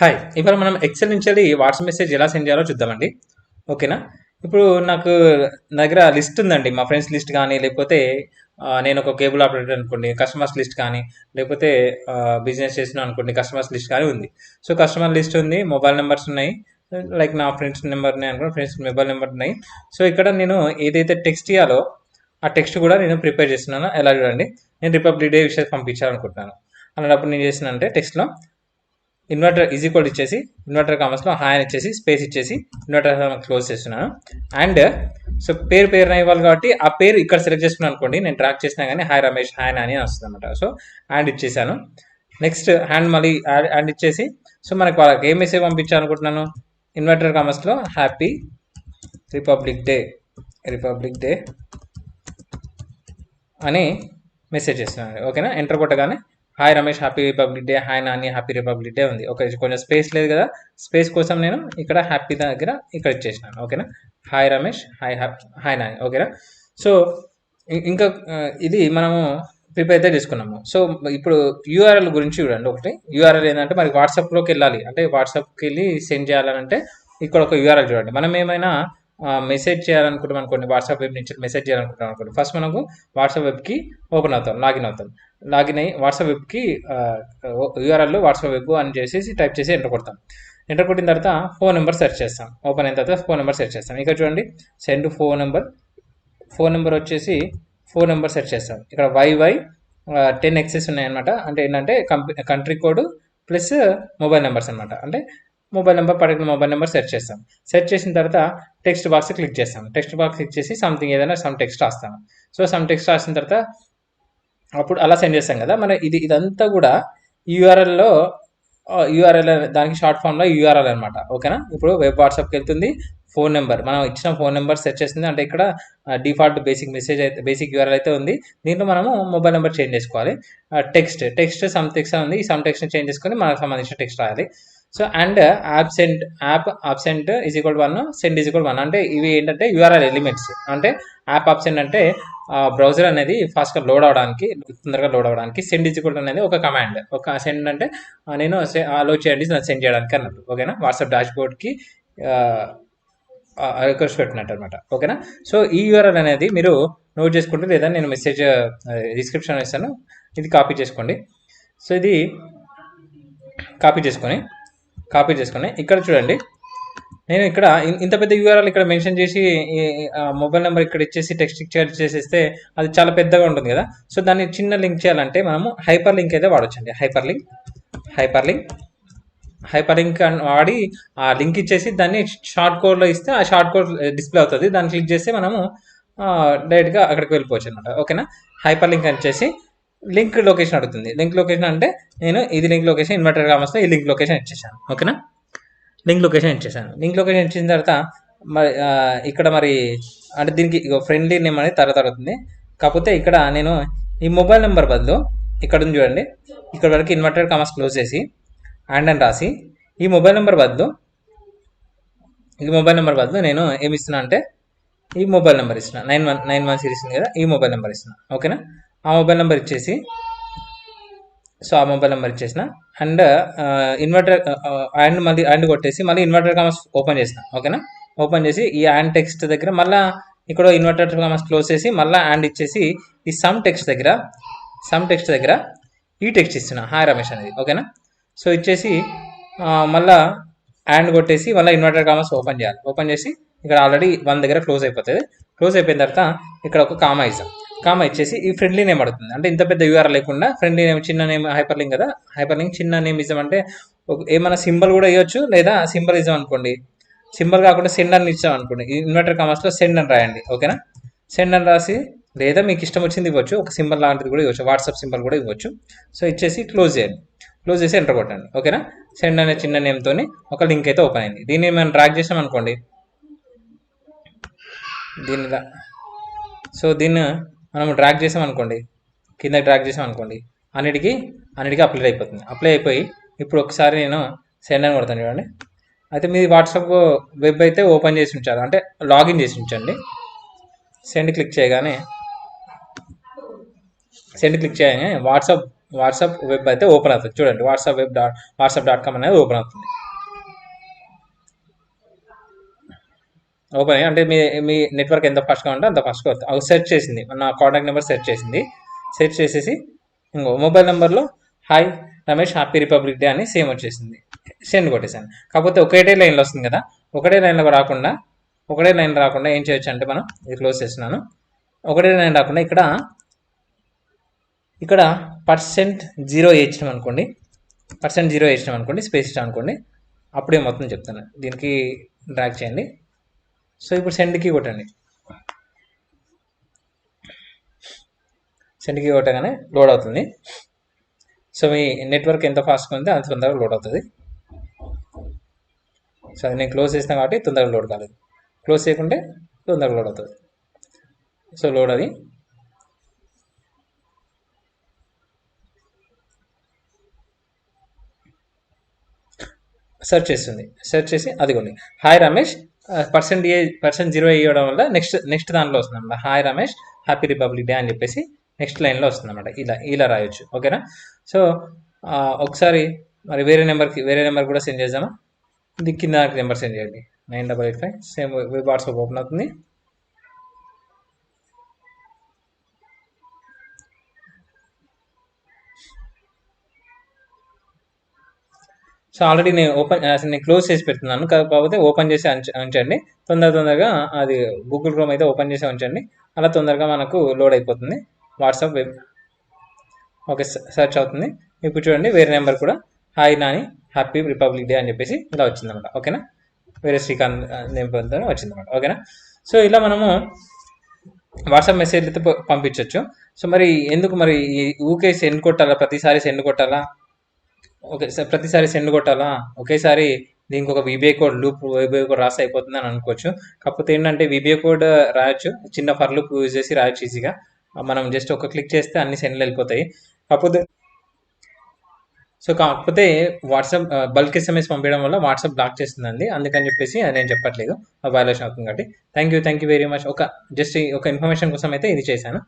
Hi! ఇవాళ మనం XL నుంచెల్లి వాట్సాప్ మెసేజ్ ఎలా సెండ్ చేయాలో చూద్దామండి. ఓకేనా? ఇప్పుడు నాకు నా దగ్గర లిస్ట్ ఉందండి. మా ఫ్రెండ్స్ లిస్ట్ గానీ, లేకపోతే నేను ఒక కేబుల్ ఆపరేటర్ అనుకోండి, కస్టమర్స్ లిస్ట్ కానీ, లేకపోతే బిజినెస్ చేస్తున్నాను అనుకోండి, కస్టమర్స్ లిస్ట్ కానీ ఉంది. సో, కస్టమర్ లిస్ట్ ఉంది, మొబైల్ నంబర్స్ ఉన్నాయి. లైక్ నా ఫ్రెండ్స్ నెంబర్ ఉన్నాయి అనుకోండి, ఫ్రెండ్స్ మొబైల్ నెంబర్ ఉన్నాయి. సో, ఇక్కడ నేను ఏదైతే టెక్స్ట్ ఇయ్యాలో, ఆ టెక్స్ట్ కూడా నేను ప్రిపేర్ చేస్తున్నాను. ఎలా చూడండి, నేను రిపబ్లిక్ డే విషెస్ పంపించాలనుకుంటున్నాను. అలాంటప్పుడు నేను చేసినానంటే టెక్స్ట్‌లో ఇన్వర్టర్ ఈజ్ ఈక్వల్ ఇచ్చేసి ఇన్వర్టర్ కామర్స్లో హాయ్ అని ఇచ్చేసి స్పేస్ ఇచ్చేసి ఇన్వర్టర్ క్లోజ్ చేస్తున్నాను. అండ్ సో పేరు ఇవ్వాలి కాబట్టి ఆ పేరు ఇక్కడ సెలెక్ట్ చేసుకున్నాను అనుకోండి, నేను ట్రాక్ చేసినా కానీ హాయ్ రమేష్ హాయ్ నాని అని వస్తుంది అనమాట. సో హ్యాండ్ ఇచ్చేసాను. నెక్స్ట్ హ్యాండ్ మళ్ళీ హ్యాండ్ ఇచ్చేసి సో మనకి వాళ్ళకి ఏం మెసేజ్ పంపించాలనుకుంటున్నాను, ఇన్వర్టర్ కామర్స్లో హ్యాపీ రిపబ్లిక్ డే అని మెసేజ్ చేస్తున్నాను. ఓకేనా? ఎంటర్ కొట్టగానే hi Ramesh happy republic day, hi Nani happy republic day ఉంది. ఓకే, కొంచెం స్పేస్ లేదు కదా, స్పేస్ కోసం నేను ఇక్కడ హ్యాపీ దగ్గర ఇక్కడ ఇచ్చేసినాను. ఓకేనా? Hi Ramesh hi Nani. ఓకేనా? సో ఇంకా ఇది మనము ప్రిపేర్ అయితే చేసుకున్నాము. సో ఇప్పుడు యూఆర్ఎల్ గురించి చూడండి. ఒకటి యూఆర్ఎల్ ఏంటంటే మరి వాట్సాప్లోకి వెళ్ళాలి అంటే వాట్సాప్కి వెళ్ళి సెండ్ చేయాలంటే ఇక్కడ ఒక యూఆర్ఎల్ చూడండి. మనం ఏమైనా మెసేజ్ చేయాలనుకుంటాం అనుకోండి, వాట్సాప్ వెబ్ నుంచి మెసేజ్ చేయాలనుకుంటాం అనుకోండి, ఫస్ట్ మనకు వాట్సాప్ వెబ్కి ఓపెన్ అవుతాం, లాగిన్ అయ్యి వాట్సాప్ వెబ్కి యూఆర్ఎల్లో వాట్సాప్ వెబ్ అని చేసేసి టైప్ చేసి ఎంటర్ కొడతాం. ఎంటర్ కొట్టిన తర్వాత ఫోన్ నెంబర్ సెర్చ్ చేస్తాం. ఓపెన్ అయిన తర్వాత ఫోన్ నెంబర్ సెర్చ్ చేస్తాం. ఇక్కడ చూడండి, సెండ్ ఫోన్ నెంబర్ వచ్చేసి ఫోన్ నెంబర్ సెర్చ్ చేస్తాం. ఇక్కడ వైవై 10 ఎక్సెస్ ఉన్నాయన్నమాట. అంటే ఏంటంటే country code plus mobile numbers అనమాట. అంటే పర్టికులర్ మొబైల్ నెంబర్ సెర్చ్ చేస్తాం. సెర్చ్ చేసిన తర్వాత టెక్స్ట్ బాక్స్ క్లిక్ చేస్తాం. టెక్స్ట్ బాక్స్ క్లిక్ చేసి సంథింగ్ ఏదైనా సమ్ టెక్స్ట్ రాస్తాము. సో సమ్ టెక్స్ట్ రాసిన తర్వాత అప్పుడు అలా సెండ్ చేస్తాం కదా. మన ఇదంతా కూడా యూఆర్ఎల్లో యూఆర్ఎల్ దానికి షార్ట్ ఫామ్లో యూఆర్ఎల్ అనమాట. ఓకేనా? ఇప్పుడు వెబ్ వాట్సాప్కి వెళ్తుంది, ఫోన్ నెంబర్ మనం ఇచ్చిన ఫోన్ నెంబర్ సెర్చ్ చేస్తుంది. అంటే ఇక్కడ డిఫాల్ట్ బేసిక్ యూఆర్ఎల్ అయితే ఉంది. దీంట్లో మనము మొబైల్ నెంబర్ చేంజ్ చేసుకోవాలి. టెక్స్ట్ సమ్ టెక్స్ట్ ఉంది. ఈ సమ్ టెక్స్ట్ని చేంజ్ చేసుకొని మనకు సంబంధించిన టెక్స్ట్ రాయాలి. So and app is equal 1, send is equal 1. అంటే ఇవి ఏంటంటే యూఆర్ఎల్ ఎలిమెంట్స్. అంటే యాప్ ఆబ్సెంట్ అంటే బ్రౌజర్ అనేది ఫాస్ట్గా తొందరగా లోడ్ అవడానికి, సెండ్ ఈజ్ ఈక్వల్ అనేది ఒక కమాండ్. ఒక సెండ్ అంటే నేను అలో చేయండి సెండ్ చేయడానికి అన్నట్టు. ఓకేనా? వాట్సాప్ డాష్ బోర్డ్కి రిక్వెస్ట్ పెట్టినట్టు అనమాట. ఓకేనా? సో ఈ యూఆర్ఎల్ అనేది మీరు నోట్ చేసుకుంటే, లేదా నేను మెసేజ్ డిస్క్రిప్షన్ ఇస్తాను, ఇది కాపీ చేసుకోండి. సో ఇది కాపీ చేసుకొని ఇక్కడ చూడండి, నేను ఇక్కడ ఇంత పెద్ద యూఆర్ఎల్ ఇక్కడ మెన్షన్ చేసి మొబైల్ నెంబర్ ఇక్కడ ఇచ్చేసి టెక్స్ట్ చేసేస్తే అది చాలా పెద్దగా ఉంటుంది కదా. సో దాన్ని చిన్న లింక్ చేయాలంటే మనము హైపర్ లింక్ అయితే వాడొచ్చండి. హైపర్ లింక్ వాడి ఆ లింక్ ఇచ్చేసి దాన్ని షార్ట్ కోడ్లో ఇస్తే ఆ షార్ట్ కోడ్ డిస్ప్లే అవుతుంది. దాన్ని క్లిక్ చేస్తే మనము డైరెక్ట్గా అక్కడికి వెళ్ళిపోవచ్చు అనమాట. ఓకేనా? హైపర్ లింక్ అని చేసి లింక్ లొకేషన్ అడుగుతుంది. లింక్ లొకేషన్ అంటే నేను ఇది లింక్ లొకేషన్ ఇన్వర్టర్ కామర్స్లో ఈ లింక్ లొకేషన్ ఇచ్చేసాను. ఓకేనా? లింక్ లొకేషన్ ఇచ్చిన తర్వాత మరి ఇక్కడ మరి అంటే దీనికి ఫ్రెండ్లీ నేమ్ అనేది తర్వాత అవుతుంది. కాకపోతే ఇక్కడ నేను ఈ మొబైల్ నెంబర్ బదులు ఇక్కడ ఉంది చూడండి, ఇక్కడ వరకు ఇన్వర్టర్ కామర్స్ క్లోజ్ చేసి అండ్ అని రాసి ఈ మొబైల్ నెంబర్ బదులు నేను ఏమి ఇస్తున్నా అంటే ఈ మొబైల్ నెంబర్ ఇస్తున్నా, 9191 సిరీస్ ఉంది కదా, ఈ మొబైల్ నెంబర్ ఇస్తున్నా. ఓకేనా? ఆ మొబైల్ నెంబర్ ఇచ్చేసి అండ్ ఇన్వర్టర్ అండ్ కొట్టేసి మళ్ళీ ఇన్వర్టర్ కామర్స్ ఓపెన్ చేసిన. ఓకేనా? ఓపెన్ చేసి ఈ అండ్ టెక్స్ట్ దగ్గర మళ్ళీ ఇక్కడ ఇన్వర్టర్ కామర్స్ క్లోజ్ చేసి మళ్ళీ అండ్ ఇచ్చేసి ఈ సమ్ టెక్స్ట్ దగ్గర ఈ టెక్స్ట్ ఇస్తున్నా, హాయ్ రమేష్ అనేది. ఓకేనా? సో ఇచ్చేసి మళ్ళీ అండ్ కొట్టేసి మళ్ళీ ఇన్వర్టర్ కామర్స్ ఓపెన్ చేయాలి. ఓపెన్ చేసి ఇక్కడ ఆల్రెడీ 1 దగ్గర క్లోజ్ అయిపోతుంది. క్లోజ్ అయిపోయిన తర్వాత ఇక్కడ ఒక కామా ఇచ్చేసి ఈ ఫ్రెండ్లీ నేమ్ అడుగుతుంది. అంటే ఇంత పెద్ద యూఆర్ఎల్ లేకుండా ఫ్రెండ్లీ నేమ్, చిన్న నేమ్, హైపర్ లింక్ కదా, హైపర్ లింక్ చిన్న నేమ్ ఇచ్చామంటే ఏమైనా సింబల్ కూడా ఇవ్వచ్చు, లేదా సింబల్ ఇచ్చాం అనుకోండి, సింబల్ కాకుండా సెండ్ అని ఇచ్చాం అనుకోండి, ఇన్వర్టర్ కామర్స్లో సెండ్ అని రాయండి. ఓకేనా? సెండ్ అని రాసి లేదా మీకు ఇష్టం వచ్చింది ఇవ్వచ్చు, ఒక సింబల్ లాంటిది కూడా ఇవ్వచ్చు, వాట్సాప్ సింబల్ కూడా ఇవ్వచ్చు. సో ఇచ్చేసి క్లోజ్ చేసి ఎంటర్ కొట్టండి. ఓకేనా? సెండ్ అనే చిన్న నేమ్తో ఒక లింక్ అయితే ఓపెన్ అయింది. దీన్ని మనం డ్రాగ్ చేసాం అనుకోండి, దీన్ని మనం డ్రాగ్ చేసాం అనుకోండి, కిందకి డ్రాగ్ చేసాం అనుకోండి, అన్నిటికీ అప్లై అయిపోయి ఇప్పుడు ఒకసారి నేను సెండ్ అని కొడతాను చూడండి. అయితే మీ వాట్సాప్ వెబ్ అయితే ఓపెన్ చేసి ఉంచాలి, అంటే లాగిన్ చేసి ఉంచండి. సెండ్ క్లిక్ చేయగానే వాట్సాప్ వాట్సాప్ వెబ్ అయితే ఓపెన్ అవుతుంది. చూడండి, వాట్సాప్.com అనేది ఓపెన్ అవుతుంది. ఓపెన్ అంటే మీ నెట్వర్క్ ఎంత ఫాస్ట్గా ఉంటే అంత ఫాస్ట్గా అవుతుంది. అవి సెర్చ్ చేసింది, నా కాంటాక్ట్ నెంబర్ సెర్చ్ చేసింది. సెర్చ్ చేసేసి ఇంకో మొబైల్ నెంబర్లో hi Ramesh happy republic day అని సేమ్ వచ్చేసింది. సెండ్ కొట్టేసాను. కాకపోతే ఒకటే లైన్లో వస్తుంది కదా, ఒకటే లైన్లో రాకుండా ఏం చేయొచ్చు అంటే, మనం ఇది క్లోజ్ చేస్తున్నాను. ఒకటే లైన్ రాకుండా ఇక్కడ %0 ఇచ్చినాం అనుకోండి, స్పేస్ ఇచ్చాం అనుకోండి, అప్పుడే మొత్తం చెప్తాను. దీనికి డ్రాగ్ చేయండి. సో ఇప్పుడు సెండ్కి కొట్టండి. సెండ్కి కొట్టగానే లోడ్ అవుతుంది. సో మీ నెట్వర్క్ ఎంత ఫాస్ట్గా ఉంటే అంత తొందరగా లోడ్ అవుతుంది. సో అది నేను క్లోజ్ చేస్తాను కాబట్టి తొందరగా లోడ్ కాలేదు. క్లోజ్ చేయకుంటే తొందరగా లోడ్ అవుతుంది. సో లోడ్ అది సెర్చ్ చేస్తుంది. సెర్చ్ చేసి అదిగోండి హాయ్ రమేష్ %0 ఇవ్వడం వల్ల నెక్స్ట్ దాంట్లో వస్తుంది అన్నమాట. Hi Ramesh happy republic day అని చెప్పేసి నెక్స్ట్ లైన్లో వస్తుంది అన్నమాట. ఇలా రాయొచ్చు. ఓకేనా? సో ఒకసారి మరి వేరే నెంబర్ కూడా సెండ్ చేద్దామా? ఇది కింద నెంబర్ సెండ్ చేయండి, 9885. సేమ్ వాట్సాప్ ఓపెన్ అవుతుంది. సో ఆల్రెడీ నేను క్లోజ్ చేసి పెడుతున్నాను, కాకపోతే ఓపెన్ చేసి ఉంచండి. తొందరగా అది గూగుల్ క్రోమ్ అయితే ఓపెన్ చేసి ఉంచండి. అలా తొందరగా మనకు లోడ్ అయిపోతుంది వాట్సాప్ వెబ్. ఓకే, సెర్చ్ అవుతుంది. ఇప్పుడు చూడండి, వేరే నెంబర్ కూడా hi Nani happy republic day అని చెప్పేసి ఇలా వచ్చిందన్నమాట. ఓకేనా? వేరే శ్రీకాంత్ నెంబర్తో వచ్చిందన్నమాట. ఓకేనా? సో ఇలా మనము వాట్సాప్ మెసేజ్ అయితే పంపించవచ్చు. సో మరి ఎందుకు మరి ఊకే సెండ్ కొట్టాలా, ప్రతిసారి సెండ్ కొట్టాలా? ఓకే సార్, ప్రతిసారి సెండ్ కొట్టాలా? ఒకేసారి దీనికి ఒక విబిఐ కోడ్ రాసి అయిపోతుంది అని అనుకోవచ్చు. కాకపోతే ఏంటంటే విబిఐ కోడ్ రాయొచ్చు, చిన్న ఫర్ లూప్ యూజ్ చేసి రాయొచ్చు ఈజీగా. మనం జస్ట్ ఒక క్లిక్ చేస్తే అన్ని సెండ్లు వెళ్ళిపోతాయి. కాకపోతే వాట్సాప్ బల్క్ ఎస్ఎంఎస్ పంపించడం వల్ల వాట్సాప్ బ్లాక్ చేస్తుందండి. అందుకని చెప్పేసి నేను చెప్పట్లేదు, వైలేషన్ అవుతుంది కాబట్టి. Thank you very much. Just ఒక ఇన్ఫర్మేషన్ కోసం అయితే ఇది చేశాను.